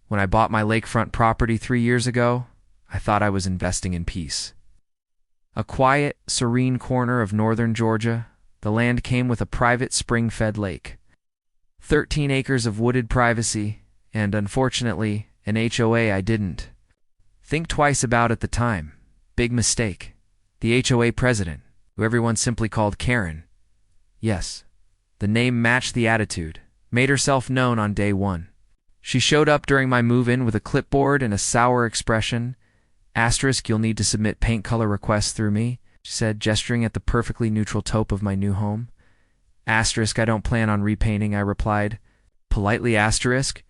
When I bought my lakefront property 3 years ago, I thought I was investing in peace. A quiet, serene corner of northern Georgia, the land came with a private spring-fed lake, 13 acres of wooded privacy, and, unfortunately, an HOA I didn't think twice about at the time. Big mistake. The HOA president, who everyone simply called Karen. Yes, the name matched the attitude, made herself known on day one. She showed up during my move-in with a clipboard and a sour expression. Asterisk, you'll need to submit paint color requests through me, she said, gesturing at the perfectly neutral taupe of my new home. Asterisk, I don't plan on repainting, I replied. Politely asterisk.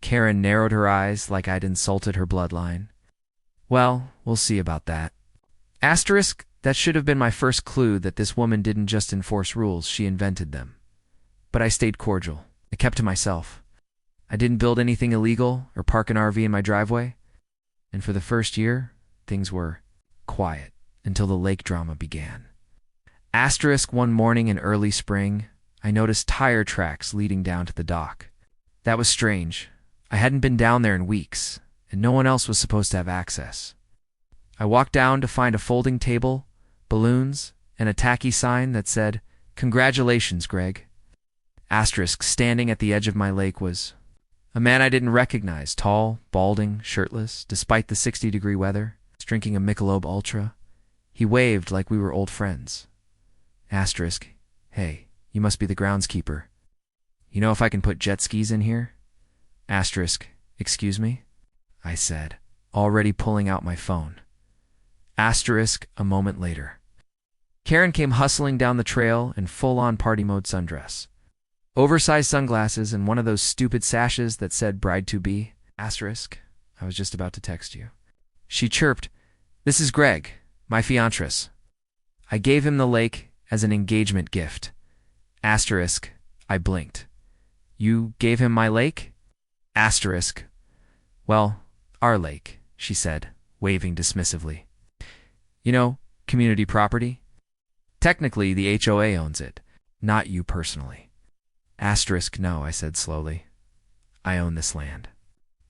Karen narrowed her eyes like I'd insulted her bloodline. Well, we'll see about that. Asterisk, that should have been my first clue that this woman didn't just enforce rules, she invented them. But I stayed cordial. I kept to myself. I didn't build anything illegal or park an RV in my driveway. And for the first year, things were quiet until the lake drama began. Asterisk, one morning in early spring, I noticed tire tracks leading down to the dock. That was strange. I hadn't been down there in weeks, and no one else was supposed to have access. I walked down to find a folding table, balloons, and a tacky sign that said, "Congratulations, Greg." Asterisk, standing at the edge of my lake was a man I didn't recognize, tall, balding, shirtless, despite the 60-degree weather, drinking a Michelob Ultra. He waved like we were old friends. Asterisk, hey, you must be the groundskeeper. You know if I can put jet skis in here? Asterisk, excuse me? I said, already pulling out my phone. Asterisk, a moment later. Karen came hustling down the trail in full-on party mode sundress. Oversized sunglasses and one of those stupid sashes that said bride-to-be. Asterisk, I was just about to text you. She chirped, "This is Greg, my fiancé." I gave him the lake as an engagement gift. Asterisk, I blinked. You gave him my lake? Asterisk, well, our lake, she said, waving dismissively. You know, community property. Technically, the HOA owns it, not you personally. Asterisk, no, I said slowly. I own this land.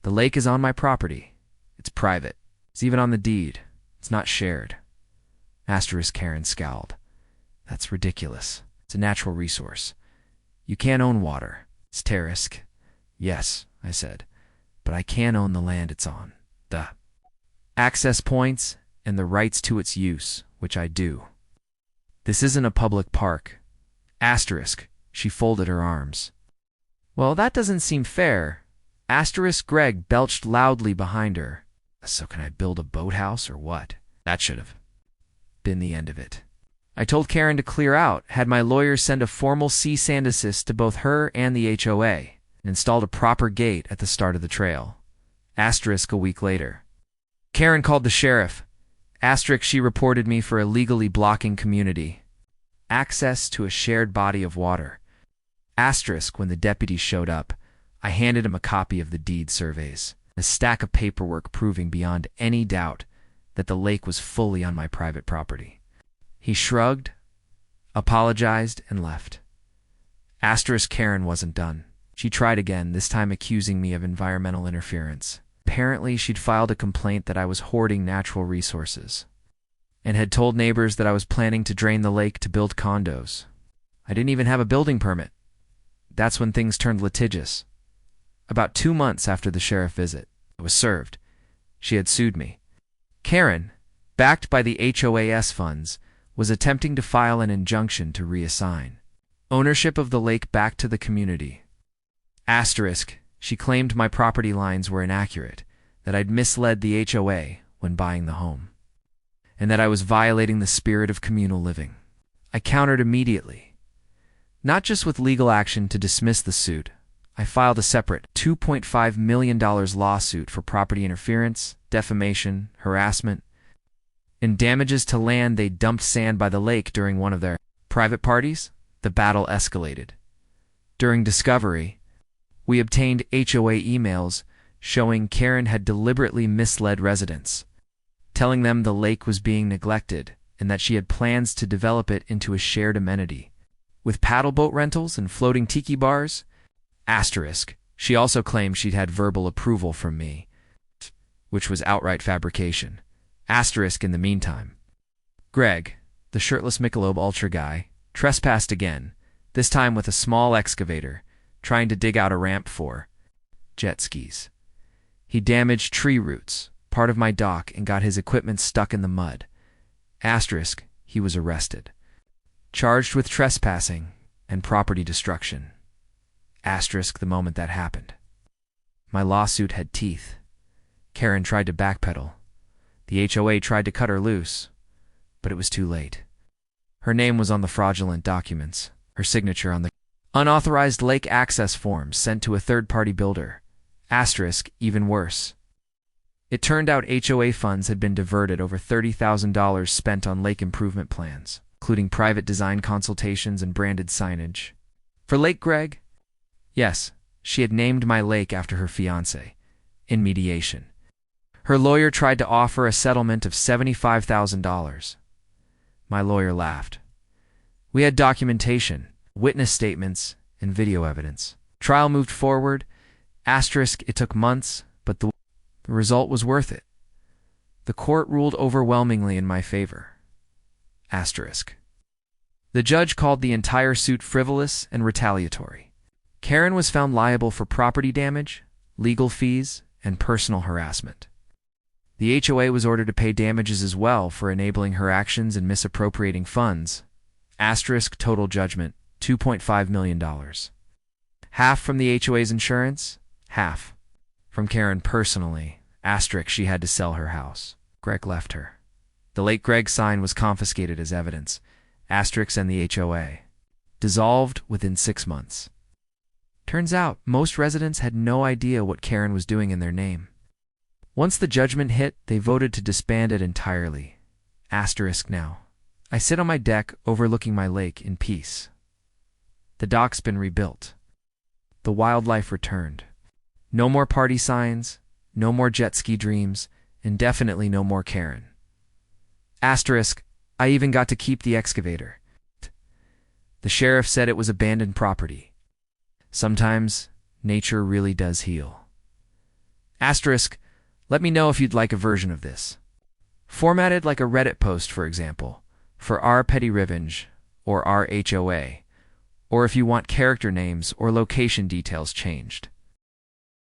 The lake is on my property. It's private. It's even on the deed. It's not shared. Asterisk, Karen scowled. That's ridiculous. It's a natural resource. You can't own water. It's terrace. Yes, I said, but I can own the land it's on. The access points and the rights to its use, which I do. This isn't a public park. Asterisk, she folded her arms. Well, that doesn't seem fair. Asterisk, Greg belched loudly behind her. So can I build a boathouse or what? That should have been the end of it. I told Karen to clear out, had my lawyers send a formal cease and desist to both her and the HOA, and installed a proper gate at the start of the trail. Asterisk, a week later. Karen called the sheriff. Asterisk, she reported me for illegally blocking community access to a shared body of water. Asterisk, when the deputies showed up, I handed him a copy of the deed surveys, a stack of paperwork proving beyond any doubt that the lake was fully on my private property. He shrugged, apologized, and left. Asterisk, Karen wasn't done. She tried again, this time accusing me of environmental interference. Apparently, she'd filed a complaint that I was hoarding natural resources, and had told neighbors that I was planning to drain the lake to build condos. I didn't even have a building permit. That's when things turned litigious. About 2 months after the sheriff visit, I was served. She had sued me. Karen, backed by the HOAS funds, was attempting to file an injunction to reassign ownership of the lake back to the community. Asterisk, she claimed my property lines were inaccurate, that I'd misled the HOA when buying the home, and that I was violating the spirit of communal living. I countered immediately. Not just with legal action to dismiss the suit, I filed a separate $2.5 million lawsuit for property interference, defamation, harassment, and damages to land they dumped sand by the lake during one of their private parties. The battle escalated. During discovery, we obtained HOA emails showing Karen had deliberately misled residents, telling them the lake was being neglected and that she had plans to develop it into a shared amenity, with paddle boat rentals and floating tiki bars. Asterisk, She also claimed she'd had verbal approval from me, which was outright fabrication. Asterisk in the meantime. Greg, the shirtless Michelob Ultra guy, trespassed again, this time with a small excavator, trying to dig out a ramp for jet skis. He damaged tree roots, part of my dock, and got his equipment stuck in the mud. Asterisk, he was arrested. Charged with trespassing and property destruction. Asterisk the moment that happened. My lawsuit had teeth. Karen tried to backpedal. The HOA tried to cut her loose, but it was too late. Her name was on the fraudulent documents, her signature on the unauthorized lake access forms sent to a third-party builder. Asterisk, even worse. It turned out HOA funds had been diverted, over $30,000 spent on lake improvement plans, including private design consultations and branded signage. For Lake Greg? Yes, she had named my lake after her fiancé, in mediation. Her lawyer tried to offer a settlement of $75,000. My lawyer laughed. We had documentation, witness statements, and video evidence. Trial moved forward. Asterisk, it took months, but the result was worth it. The court ruled overwhelmingly in my favor. Asterisk. The judge called the entire suit frivolous and retaliatory. Karen was found liable for property damage, legal fees, and personal harassment. The HOA was ordered to pay damages as well for enabling her actions and misappropriating funds. Asterisk, total judgment, $2.5 million. Half from the HOA's insurance, half from Karen personally. Asterisk, she had to sell her house. Greg left her. The late Greg sign was confiscated as evidence. Asterisk and the HOA. Dissolved within 6 months. Turns out, most residents had no idea what Karen was doing in their name. Once the judgment hit, they voted to disband it entirely. Asterisk now. I sit on my deck overlooking my lake in peace. The dock's been rebuilt. The wildlife returned. No more party signs, no more jet ski dreams, and definitely no more Karen. Asterisk, I even got to keep the excavator. The sheriff said it was abandoned property. Sometimes, nature really does heal. Asterisk, let me know if you'd like a version of this. Formatted like a Reddit post, for example, for our petty revenge, or our HOA, or if you want character names or location details changed.